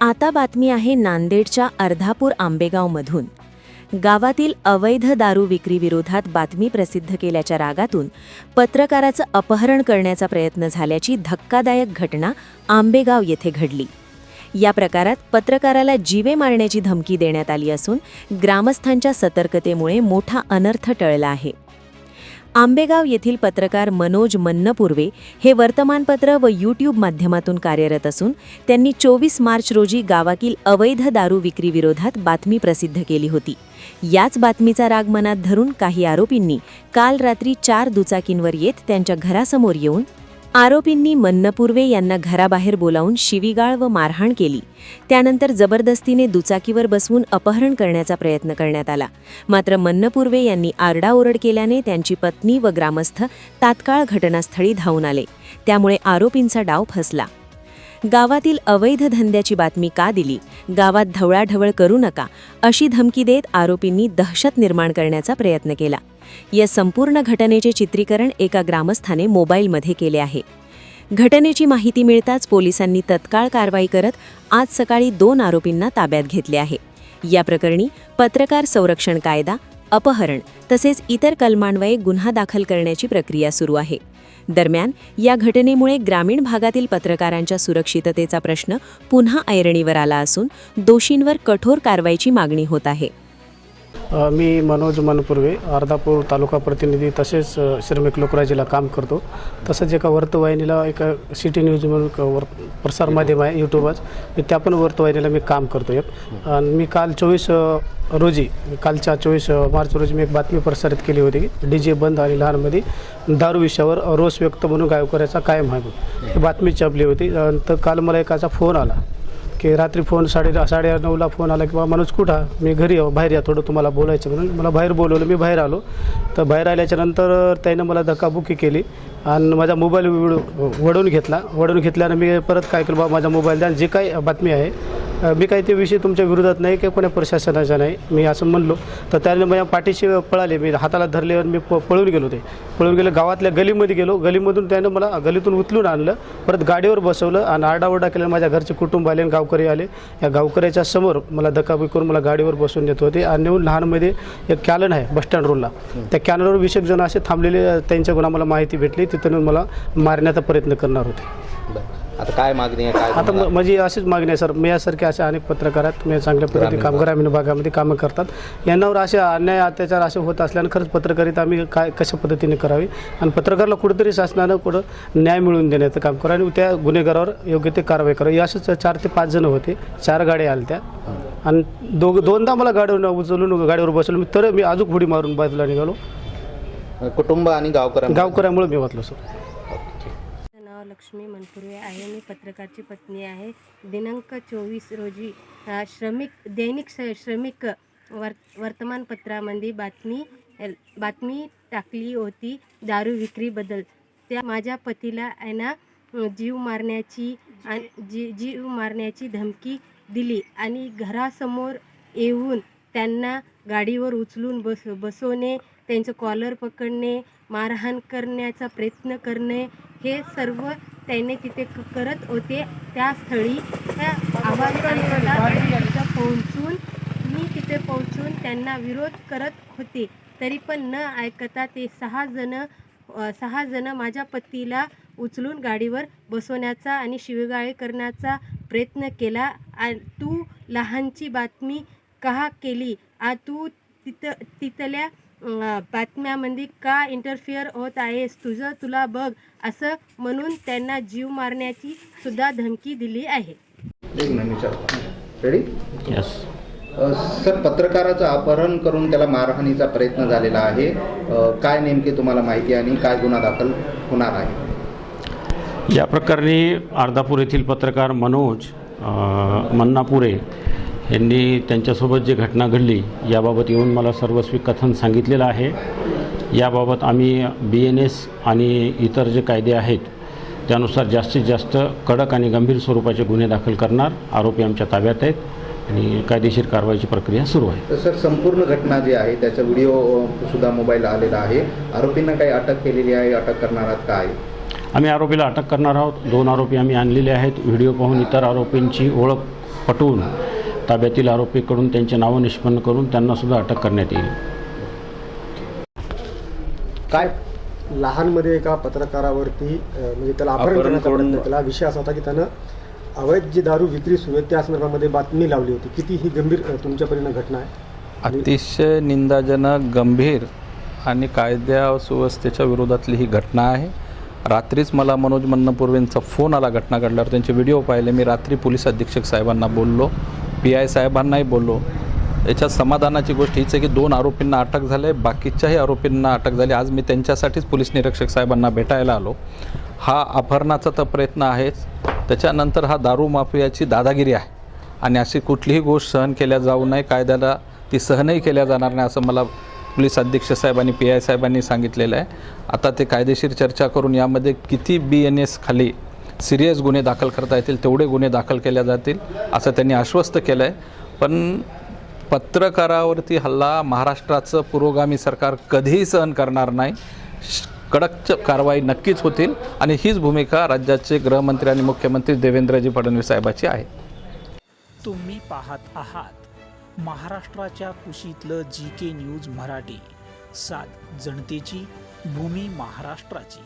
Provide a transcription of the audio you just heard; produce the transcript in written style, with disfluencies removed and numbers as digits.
आता बातमी आहे नांदेडच्या अर्धापूर आंबेगावमधून। गावातील अवैध दारू विक्री विरोधात बातमी प्रसिद्ध केल्याच्या रागातून पत्रकाराचं अपहरण करण्याचा प्रयत्न झाल्याची धक्कादायक घटना आंबेगाव येथे घडली। या प्रकारात पत्रकाराला जीवे मारण्याची धमकी देण्यात आली असून ग्रामस्थांच्या सतर्कतेमुळे मोठा अनर्थ टळला आहे। आंबेगाव येथील पत्रकार मनोज मन्नपुर्वे हे वर्तमानपत्र व यूट्यूब माध्यमातून कार्यरत असून त्यांनी 24 मार्च रोजी गावातील अवैध दारू विक्री विरोधात बातमी प्रसिद्ध केली होती। याच बातमीचा राग मनात धरून काही आरोपींनी काल रात्री 4 दुचाकींवर येत त्यांच्या घरासमोर येऊन आरोपींनी मन्नपुर्वे यांना घराबाहेर बोलावून शिवीगाळ व मारहाण केली। त्यानंतर जबरदस्तीने दुचाकीवर बसवून अपहरण करण्याचा प्रयत्न करण्यात आला। मात्र मन्नपुर्वे यांनी आरडाओरड केल्याने त्यांची पत्नी व ग्रामस्थ तात्काळ घटनास्थळी धावून आले। त्यामुळे आरोपींचा डाव फसला। गावातील अवैध धंद्याची बातमी का दिली, गावात ढवळाढवळ करू नका अशी धमकी देत आरोपींनी दहशत निर्माण करण्याचा प्रयत्न केला। या संपूर्ण घटनेचे चित्रीकरण एका ग्रामस्थाने मोबाईलमध्ये केले आहे। घटनेची माहिती मिळताच पोलिसांनी तत्काळ कारवाई करत आज सकाळी 2 आरोपींना ताब्यात घेतले आहे। या प्रकरणी पत्रकार संरक्षण कायदा, अपहरण तसेच इतर कलमान्वये गुन्हा दाखल करण्याची प्रक्रिया सुरू आहे। दरम्यान या घटनेमुळे ग्रामीण भागातील पत्रकारांच्या सुरक्षिततेचा प्रश्न पुन्हा ऐरणीवर आला असून दोषींवर कठोर कारवाईची मागणी होत आहे। मी मनोज मन्नपुर्वे अर्धापूर तालुका प्रतिनिधी तसेच श्रमिक लोकराज्याला काम करतो। तसंच एका वर्तवाहिनीला एका सिटी न्यूज म्हणून प्रसार माध्यम आहे यूट्यूबवर, त्या पण वर्तवाहिनीला मी काम करतो आणि मी काल 24 रोजी कालच्या 24 मार्च रोजी मी एक बातमी प्रसारित केली होती की DJ बंद आणि लहानमध्ये दारू विषयावर रोष व्यक्त म्हणून गायकवाड्याचा कायम आहे ही बातमी छापली होती। तर काल मला एकाचा फोन आला की रात्री फोन 9:30ला फोन आला की बाबा मनोज कुठं, मी घरी बाहेर या, थोडं तुम्हाला बोलायचं म्हणून मला बाहेर बोलवलं। मी बाहेर आलो तर बाहेर आल्याच्यानंतर त्यानं मला धक्काबुक्की केली आणि माझा मोबाईल वडवून घेतल्यानं मी परत काय केलं, बाबा माझा मोबाईल द्या, जे काही बातमी आहे मी काही ते विषय तुमच्या विरोधात नाही की कोण्या प्रशासनाचा नाही, मी असं म्हणलो। तर त्याने माझ्या पाठीशी पळाले, मी हाताला धरल्यावर मी पळून गेलो गावातल्या गलीमध्ये गेलो। गलीमधून त्यानं मला गलीतून उचलून आणलं, परत गाडीवर बसवलं आणि आरडाओरडा केला। माझ्या घरचे कुटुंब आले, गावकरी आले। या गावकऱ्याच्या समोर मला धक्काबुक्की करून मला गाडीवर बसवून देत होते आणि नेऊन लहानमध्ये एक कॅलन आहे बसस्टँड रोडला, त्या कॅनलवर 20 जण असे थांबलेले, त्यांच्याकडून आम्हाला माहिती भेटली, तिथून मला मारण्याचा प्रयत्न करणार होते। आता काय मागणी आहे, काय आता माझी अशीच मागणी आहे सर, मी यासारखे असे अनेक पत्रकार तुम्ही चांगल्या पद्धतीने काम ग्रामीण भागामध्ये कामं करतात, यांनावर असे अन्याय अत्याचार असे होत असल्यानं खरंच पत्रकारिता आम्ही काय कशा पद्धतीने करावी आणि पत्रकाराला कुठेतरी शासनानं कुठं न्याय मिळवून देण्याचं काम करा आणि त्या गुन्हेगारावर योग्य ते कारवाई करावी। असेच 4 ते 5 जण होते, 4 गाड्या आल्या त्या आणि दोनदा मला गाडीवर उचलून गाडीवर बसवलं, तर मी अजून पुढे मारून बाजूला निघालो। कुटुंब आणि गावकऱ्यामुळे मी वाचलो सर। लक्ष्मी मन्नपुर्वे आहे, मी पत्रकारची पत्नी आहे। दिनांक 24 रोजी दैनिक श्रमिक वर्तमानपत्रामध्ये बातमी टाकली होती दारू विक्रीबद्दल। त्या माझ्या पतीला आहे ना जीव मारण्याची धमकी दिली आणि घरासमोर येऊन त्यांना गाडीवर उचलून बसवणे, त्यांचं कॉलर पकडणे, मारहाण करण्याचा प्रयत्न करणे, हे सर्व त्याने तिथे करत होते। त्या स्थळी आवाज मी तिथे पोहोचून त्यांना विरोध करत होते, तरी पण न ऐकता ते 6 जण माझ्या पतीला उचलून गाडीवर बसवण्याचा आणि शिवीगाळ करण्याचा प्रयत्न केला। तू लहानची बातमी का केली, तू तिथल्या बातम्यामध्ये का इंटरफिअर होत आहेस, तुला बघ असं म्हणून त्यांना जीव मारण्याची सुद्धा धमकी दिली आहे। रेडी? यस सर, पत्रकाराचं अपहरण करून त्याला मारहाणीचा प्रयत्न झालेला आहे, काय नेमकी तुम्हाला माहिती आणि काय गुन्हा दाखल होणार आहे? या प्रकरणी अर्धापूर येथील पत्रकार मनोज मन्नपुर्वे यांनी त्यांच्यासोबत जी घटना घडली याबाबत येऊन मला सर्वस्वी कथन सांगितलेलं आहे। याबाबत आम्ही BNS आणि इतर जे कायदे आहेत त्यानुसार जास्तीत जास्त कडक आणि गंभीर स्वरूपाचे गुन्हे दाखल करणार। आरोपी आमच्या ताब्यात आहेत आणि कायदेशीर कारवाईची प्रक्रिया सुरू आहे। तर सर, संपूर्ण घटना जी आहे त्याचा व्हिडिओ सुद्धा मोबाईल आलेला आहे, आरोपींना काही अटक केलेली आहे, अटक करणार आहात काय? आम्ही आरोपीला अटक करणार आहोत। 2 आरोपी आम्ही आणलेले आहेत। व्हिडिओ पाहून इतर आरोपींची ओळख पटवून ताब्यातील आरोपीकडून त्यांचे नावं निष्पन्न करून त्यांनासुद्धा अटक करण्यात येईल. काय लहानमध्ये एका पत्रकारावरती म्हणजे त्याला अपहरण करण्याचा प्रयत्न केला. विषय असा होता की त्यानं अवैध जी दारू विक्री सुरू आहे त्या संदर्भामध्ये बातमी लावली होती. किती ही गंभीर तुमच्या परीनं घटना आहे? अतिशय निंदाजनक, गंभीर आणि कायद्या सुव्यवस्थेच्या विरोधातली ही घटना आहे. रात्रीच मला मनोज मन्नपूर्वेंचा फोन आला घटना घडल्यावर. त्यांचे व्हिडिओ पाहिले. मी रात्री पोलीस अधीक्षक साहेबांना बोललो, PI साहेबांनाही बोललो. याच्यात समाधानाची गोष्ट हीच आहे की 2 आरोपींना अटक झाले, बाकीच्याही आरोपींना अटक झाली. आज मी त्यांच्यासाठीच पोलीस निरीक्षक साहेबांना भेटायला आलो. हा अपहरणाचा तर प्रयत्न आहेच, त्याच्यानंतर हा दारू माफियाची दादागिरी आहे आणि अशी कुठलीही गोष्ट सहन केल्या जाऊ नये. कायद्याला ती सहनही केल्या जाणार नाही असं मला पोलीस अधीक्षक साहेब आणि PI साहेबांनी सांगितलेलं आहे. आता ते कायदेशीर चर्चा करून यामध्ये किती BNS खाली सिरियस गुन्हे दाखल करता येतील तेवढे गुन्हे दाखल केले जातील असं त्यांनी आश्वस्त केलं आहे. पण पत्रकारावरती हल्ला महाराष्ट्राचं पुरोगामी सरकार कधीही सहन करणार नाही. कडक कारवाई नक्कीच होतील आणि हीच भूमिका राज्याचे गृहमंत्री आणि मुख्यमंत्री देवेंद्रजी फडणवीस साहेबांची आहे. तुम्ही पाहत आहात महाराष्ट्राच्या कुशीतलं GK न्यूज मराठी. सात जनतेची, भूमी महाराष्ट्राची.